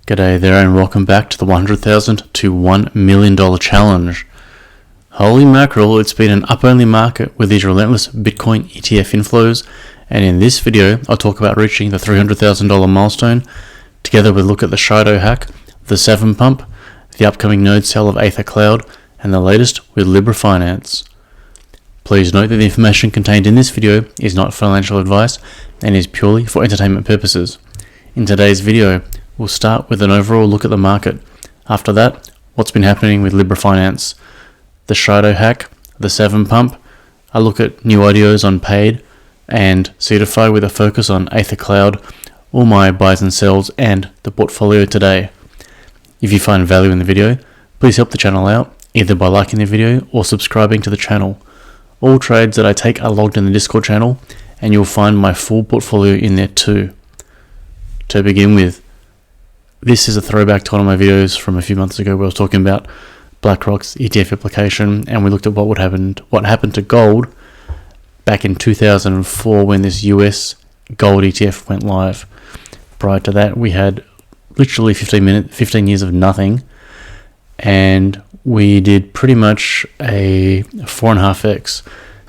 G'day there and welcome back to the $100,000 to $1 million challenge. Holy mackerel, it's been an up-only market with these relentless Bitcoin ETF inflows, and in this video I'll talk about reaching the $300,000 milestone, together with a look at the SHIDO hack, the SAVM pump, the upcoming node sale of Aether Cloud, and the latest with Lybra Finance. Please note that the information contained in this video is not financial advice and is purely for entertainment purposes. In today's video, we'll start with an overall look at the market. After that, what's been happening with Lybra Finance, the SHIDO hack, the SAVM pump, a look at new IDOs on paid, and Seedify with a focus on Aether Cloud, all my buys and sells, and the portfolio today. If you find value in the video, please help the channel out, either by liking the video or subscribing to the channel. All trades that I take are logged in the Discord channel, and you'll find my full portfolio in there too. To begin with, this is a throwback to one of my videos from a few months ago where I was talking about BlackRock's ETF application, and we looked at what happened to gold back in 2004 when this US gold ETF went live. Prior to that, we had literally 15 years of nothing, and we did pretty much a 4.5x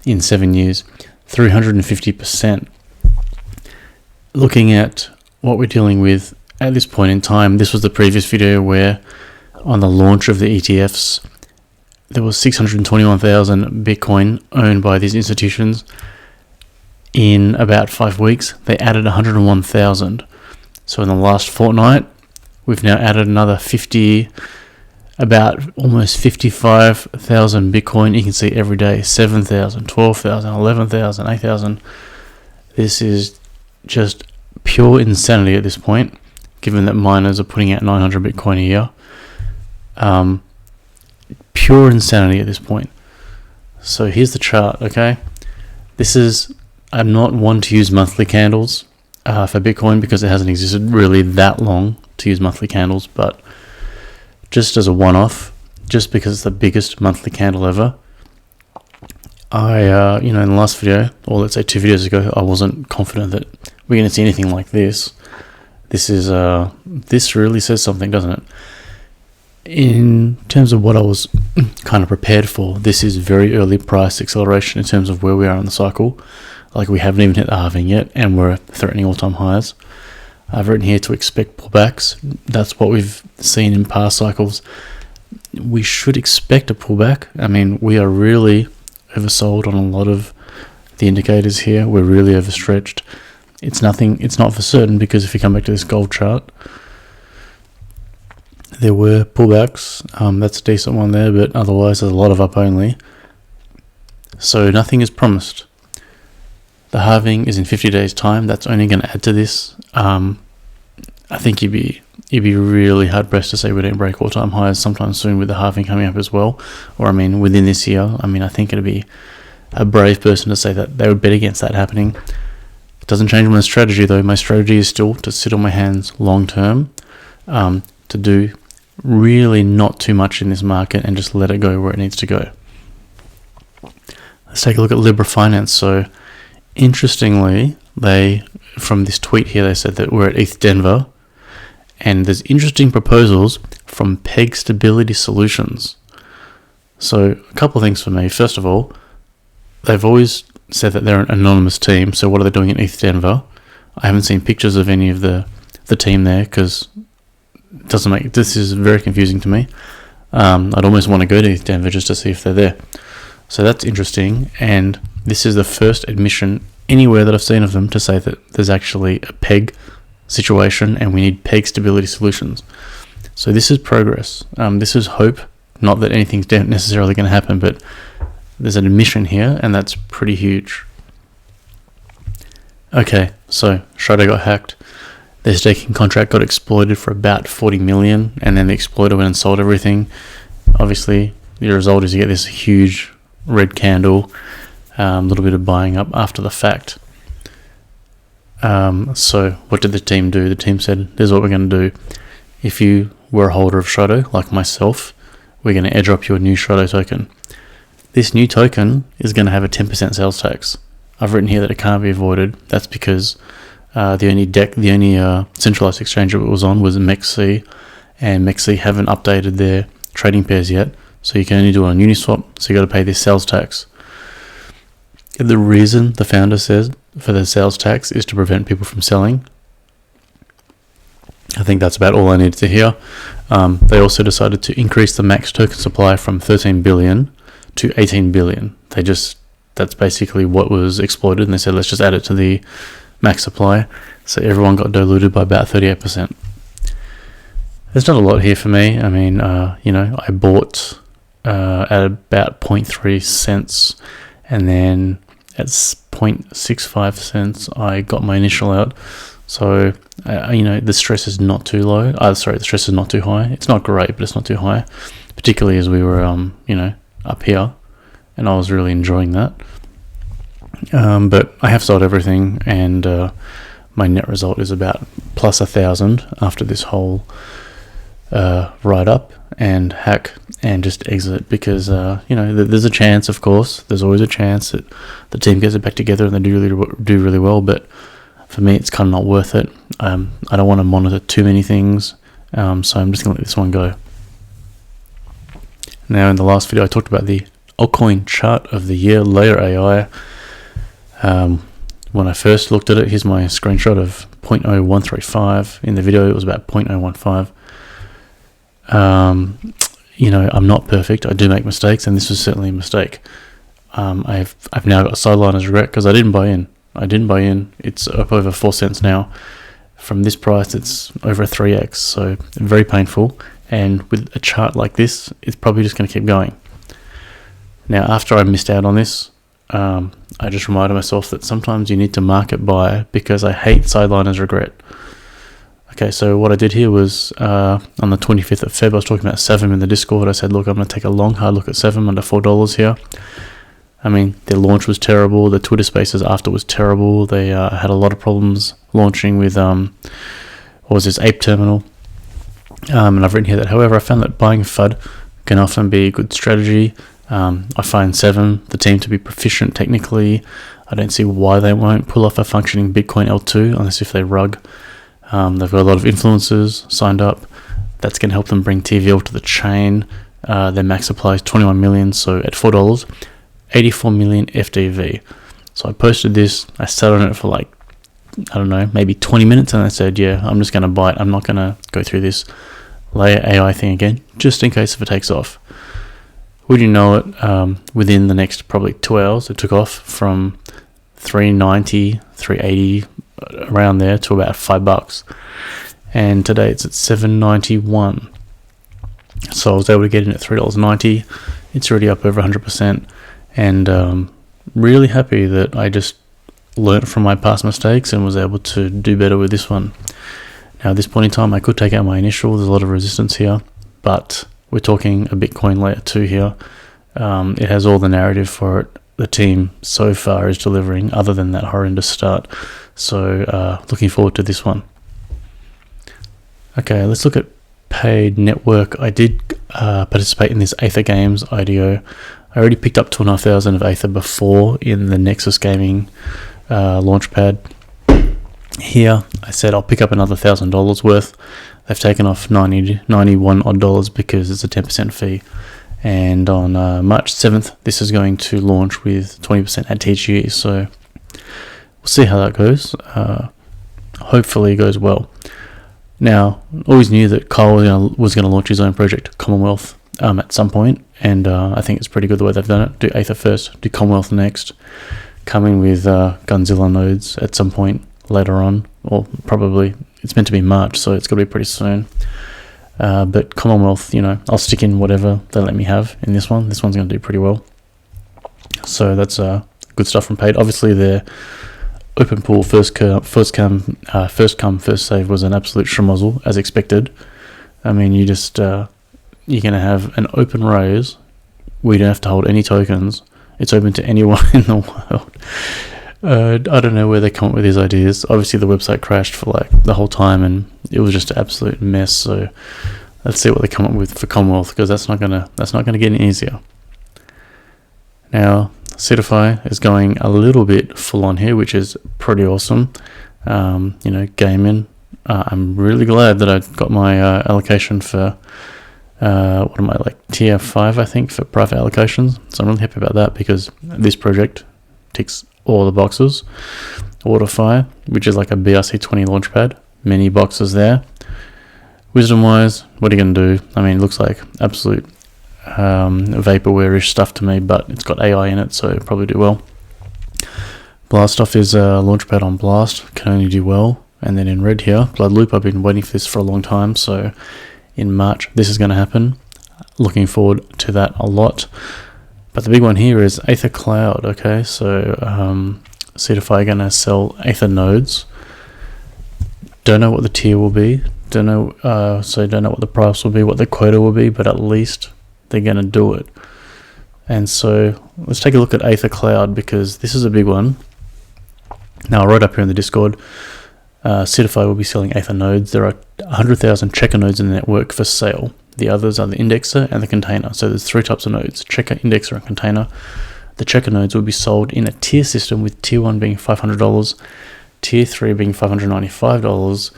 in 7 years, 350%. Looking at what we're dealing with at this point in time, this was the previous video where on the launch of the ETFs, there was 621,000 Bitcoin owned by these institutions. In about 5 weeks, they added 101,000. So in the last fortnight, we've now added another almost 55,000 Bitcoin. You can see every day, 7,000, 12,000, 11,000, 8,000. This is just pure insanity at this point, given that miners are putting out 900 Bitcoin a year. Pure insanity at this point. So here's the chart, okay? I'm not one to use monthly candles for Bitcoin because it hasn't existed really that long to use monthly candles, but just as a one-off, just because it's the biggest monthly candle ever, in the last video, or let's say 2 videos ago, I wasn't confident that we're going to see anything like this. This really says something, doesn't it? In terms of what I was kind of prepared for, this is very early price acceleration in terms of where we are in the cycle. Like, we haven't even hit the halving yet, and we're threatening all-time highs. I've written here to expect pullbacks. That's what we've seen in past cycles. We should expect a pullback. I mean, we are really oversold on a lot of the indicators here. We're really overstretched. It's not for certain, because if you come back to this gold chart, there were pullbacks. That's a decent one there, but otherwise there's a lot of up only. So nothing is promised. The halving is in 50 days time. That's only going to add to this. I think you'd be really hard pressed to say we don't break all-time highs sometime soon with the halving coming up as well, or within this year. I think it'd be a brave person to say that they would bet against that happening. It doesn't change my strategy though. My strategy is still to sit on my hands long term, to do really not too much in this market and just let it go where it needs to go. Let's take a look at Lybra Finance. So interestingly, from this tweet here, they said that we're at ETH Denver, and there's interesting proposals from Peg Stability Solutions. So a couple of things for me. First of all, they've always said that they're an anonymous team. So what are they doing in ETH Denver? I haven't seen pictures of any of the team there, because this is very confusing to me. I'd almost want to go to ETH Denver just to see if they're there. So that's interesting, and this is the first admission anywhere that I've seen of them to say that there's actually a peg situation and we need peg stability solutions. So this is progress. This is hope. Not that anything's necessarily going to happen, but there's an admission here, and that's pretty huge. Okay, so SHIDO got hacked. Their staking contract got exploited for about 40 million, and then the exploiter went and sold everything. Obviously, the result is you get this huge red candle, a little bit of buying up after the fact. So what did the team do? The team said, this is what we're going to do. If you were a holder of SHIDO, like myself, we're going to airdrop you a new SHIDO token. This new token is going to have a 10% sales tax. I've written here that it can't be avoided. That's because The only centralized exchange it was on was MEXC, and MEXC haven't updated their trading pairs yet, so you can only do it on Uniswap, so you got to pay this sales tax. The reason the founder says for the sales tax is to prevent people from selling. I think that's about all I needed to hear. They also decided to increase the max token supply from 13 billion to 18 billion. That's basically what was exploited, and they said let's just add it to the max supply. So everyone got diluted by about 38%. There's not a lot here for me. I mean, I bought at about 0.3 cents, and then at 0.65 cents I got my initial out. So the stress is not too low. The stress is not too high. It's not great, but it's not too high, particularly as we were up here, and I was really enjoying that. But I have sold everything, and my net result is about plus 1,000 after this whole write up and hack and just exit, because there's a chance, of course, there's always a chance that the team gets it back together and they do really well, but for me it's kind of not worth it. I don't want to monitor too many things, so I'm just going to let this one go. Now, in the last video I talked about the altcoin chart of the year, Layer AI. When I first looked at it, here's my screenshot of 0.0135. In the video it was about 0.015. I'm not perfect. I do make mistakes, and this was certainly a mistake. I've now got a sideliner's regret because I didn't buy in. It's up over 4 cents now. From this price, it's over a 3x, so very painful. And with a chart like this, it's probably just going to keep going. Now, after I missed out on this, I just reminded myself that sometimes you need to market buy, because I hate sideliner's regret. Okay, so what I did here was, on the 25th of Feb, I was talking about SAVM in the Discord. I said, look, I'm going to take a long, hard look at SAVM under $4 here. I mean, their launch was terrible. The Twitter Spaces after was terrible. They had a lot of problems launching with, Ape terminal. And I've written here that, however, I found that buying FUD can often be a good strategy. I find SAVM, the team, to be proficient technically. I don't see why they won't pull off a functioning Bitcoin L2 unless if they rug. They've got a lot of influencers signed up. That's going to help them bring TVL to the chain. Their max supply is 21 million, so at $4, 84 million FDV. So I posted this. I sat on it for maybe 20 minutes, and I said, yeah, I'm just going to buy it. I'm not going to go through this Layer AI thing again, just in case if it takes off. Would you know it, within the next probably 2 hours, it took off from 390, 380, around there, to about $5. And today it's at $7.91. So I was able to get in at $3.90. It's already up over 100%. And really happy that I just learnt from my past mistakes and was able to do better with this one. Now, at this point in time, I could take out my initial. There's a lot of resistance here, but we're talking a Bitcoin Layer 2 here. It has all the narrative for it. The team so far is delivering, other than that horrendous start. So looking forward to this one. Okay, let's look at paid network. I did participate in this Aether Games IDO. I already picked up 2,500 of Aether before in the Nexus Gaming launchpad. Here, I said I'll pick up another $1,000 worth. They've taken off $91 odd because it's a 10% fee. And on March 7th, this is going to launch with 20% at TGE. So we'll see how that goes. Hopefully it goes well. Now, always knew that Kyle was going to launch his own project, Commonwealth, at some point. And I think it's pretty good the way they've done it. Do Aether first, do Commonwealth next. Coming with Gunzilla nodes at some point later on, or probably it's meant to be March, so it's got to be pretty soon. But Commonwealth, I'll stick in whatever they let me have in this one. This one's going to do pretty well. So that's good stuff from paid. Obviously, their open pool first come, first save was an absolute schmozzle, as expected. I mean, you're going to have an open raise where you don't have to hold any tokens. It's open to anyone in the world. I don't know where they come up with these ideas. Obviously, the website crashed for the whole time, and it was just an absolute mess. So let's see what they come up with for Commonwealth, because that's not gonna get any easier. Now, Seedify is going a little bit full on here, which is pretty awesome. you know, gaming. I'm really glad that I got my allocation for what am I, like tier 5 I think for private allocations. So I'm really happy about that because this project ticks all the boxes. Waterfire, which is like a BRC20 launchpad, many boxes there. Wisdom wise, what are you going to do? I mean, it looks like absolute vaporware-ish stuff to me, but it's got AI in it, so it'll probably do well. Blast off is a launchpad on Blast, can only do well. And then in red here, Blood Loop, I've been waiting for this for a long time, so in March this is going to happen. Looking forward to that a lot. But the big one here is Aether Cloud, okay? So Seedify are going to sell Aether nodes. Don't know what the tier will be. Don't know what the price will be, what the quota will be, but at least they're going to do it. And so let's take a look at Aether Cloud because this is a big one. Now I wrote up here in the Discord, Seedify will be selling Aether nodes. There are 100,000 checker nodes in the network for sale. The others are the indexer and the container. So there's 3 types of nodes, checker, indexer, and container. The checker nodes will be sold in a tier system with tier 1 being $500, tier 3 being $595.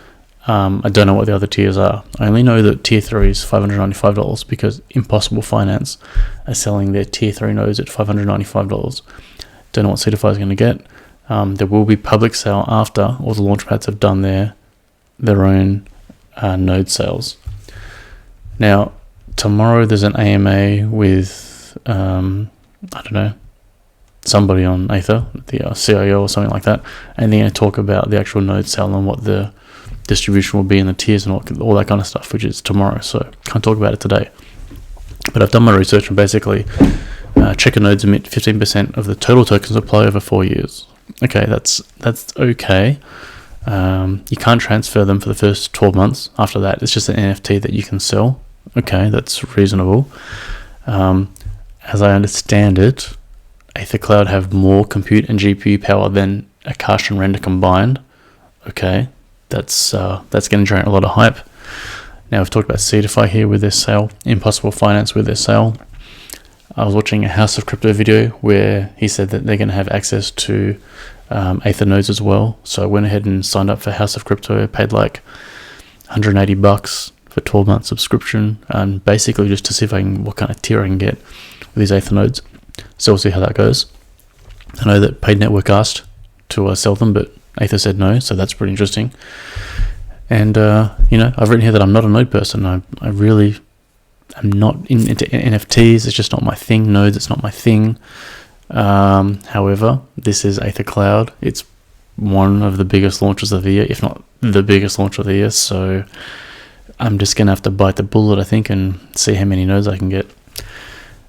I don't know what the other tiers are. I only know that tier 3 is $595 because Impossible Finance are selling their tier 3 nodes at $595. Don't know what Seedify is going to get. There will be public sale after all the launchpads have done their own node sales. Now, tomorrow there's an AMA with, I don't know, somebody on Aether, the CIO or something like that, and they're going to talk about the actual node sale and what the distribution will be in the tiers and all that kind of stuff, which is tomorrow, so can't talk about it today. But I've done my research and basically checker nodes emit 15% of the total token supply over 4 years. Okay, that's okay. You can't transfer them for the first 12 months. After that, it's just an NFT that you can sell. Okay, that's reasonable. As I understand it, Aether Cloud have more compute and GPU power than Akash and Render combined. Okay, that's going to generate a lot of hype. Now we've talked about Seedify here with their sale, Impossible Finance with their sale. I was watching a House of Crypto video where he said that they're going to have access to Aether nodes as well. So I went ahead and signed up for House of Crypto. I paid like $180 for 12-month subscription, and basically just to see if what kind of tier I can get with these Aether nodes. So we'll see how that goes. I know that Paid Network asked to sell them, but Aether said no, so that's pretty interesting. And you know, I've written here that I'm not a node person. I really am not into NFTs. It's just not my thing. Nodes, it's not my thing. However, this is Aether Cloud. It's one of the biggest launches of the year, if not the biggest launch of the year. So I'm just going to have to bite the bullet, I think, and see how many nodes I can get.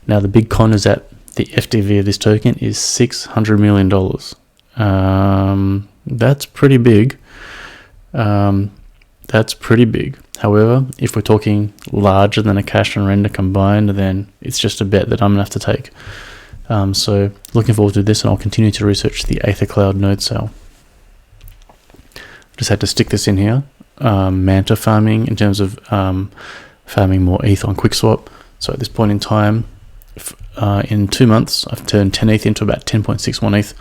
Now, the big con is that the FDV of this token is $600 million. That's pretty big. That's pretty big. However, if we're talking larger than Akash and Render combined, then it's just a bet that I'm going to have to take. So looking forward to this, and I'll continue to research the Aether Cloud node sale. Just had to stick this in here. MANTA farming in terms of farming more ETH on quickswap. So at this point in time, in 2 months, I've turned 10 ETH into about 10.61 ETH,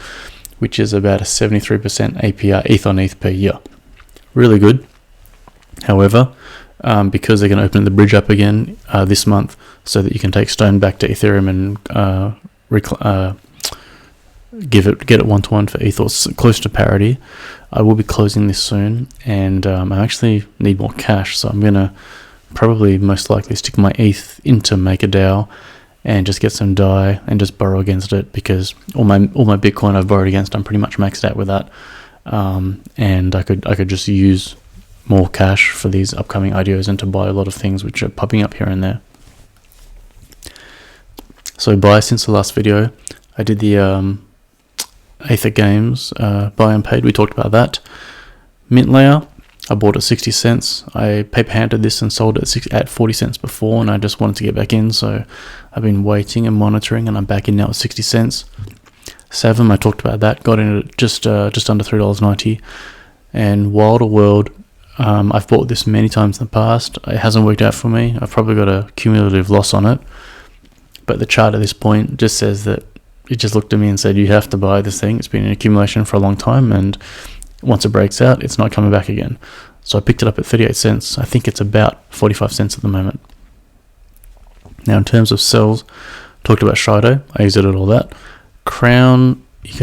which is about a 73% APR ETH on ETH per year. Really good. However, because they're going to open the bridge up again this month so that you can take Stone back to Ethereum and get it one-to-one for ETH or close to parity, I will be closing this soon, and I actually need more cash, so I'm going to probably most likely stick my ETH into MakerDAO and just get some DAI and just borrow against it, because all my Bitcoin I've borrowed against, I'm pretty much maxed out with that, and I could just use more cash for these upcoming IDOs and to buy a lot of things which are popping up here and there. So buy since the last video, I did the Aether Games buy and paid. We talked about that. Mint layer, I bought at 60 cents. I paper handed this and sold it at 40 cents before, and I just wanted to get back in, so I've been waiting and monitoring, and I'm back in now at 60 cents. SAVM, I talked about that, got in at just under $3.90. And Wilder World, I've bought this many times in the past. It hasn't worked out for me. I've probably got a cumulative loss on it. But the chart at this point just says that it just looked at me and said, you have to buy this thing. It's been in accumulation for a long time, and once it breaks out, it's not coming back again. So I picked it up at 38 cents. I think it's about 45 cents at the moment. Now in terms of sells, talked about SHIDO, I exited all that. Crown, you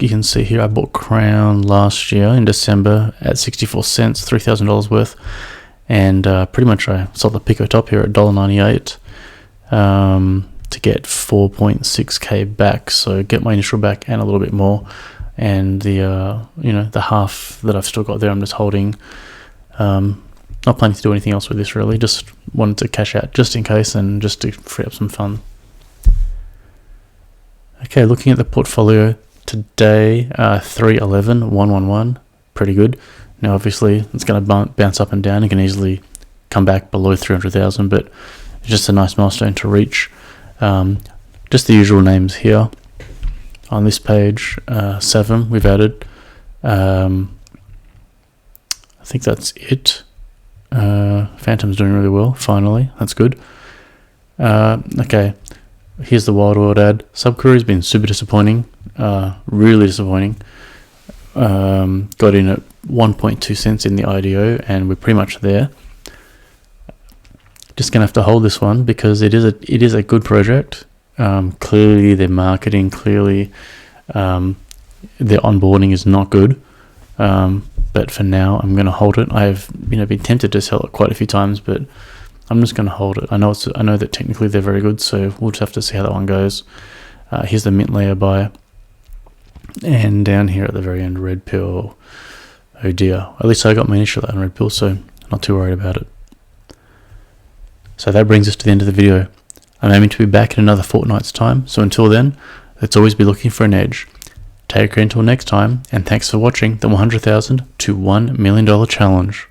can see here, I bought Crown last year in December at 64 cents, $3,000 worth. And pretty much I sold the Pico top here at $1.98 to get 4.6k back. So get my initial back and a little bit more. And the the half that I've still got there, I'm just holding. Not planning to do anything else with this really. Just wanted to cash out just in case and just to free up some fun. Okay, looking at the portfolio today, 311, 111, pretty good. Now obviously it's going to bounce up and down. It can easily come back below 300,000, but it's just a nice milestone to reach. Just the usual names here on this page. SAVM we've added. I think that's it. Phantom's doing really well, finally. That's good. Okay, here's the Wild World ad. Subcrew has been super disappointing. Really disappointing. Got in at 1.2 cents in the IDO, and we're pretty much there. Just gonna have to hold this one because it is a good project. Clearly their marketing, clearly their onboarding is not good. But for now, I'm gonna hold it. I've been tempted to sell it quite a few times, but I'm just gonna hold it. I know that technically they're very good, so we'll just have to see how that one goes. Here's the mint layer buy, and down here at the very end, red pill. Oh dear. At least I got my initial on red pill, so not too worried about it. So that brings us to the end of the video. I'm aiming to be back in another fortnight's time, so until then, let's always be looking for an edge. Take care until next time, and thanks for watching the $100,000 to $1 million challenge.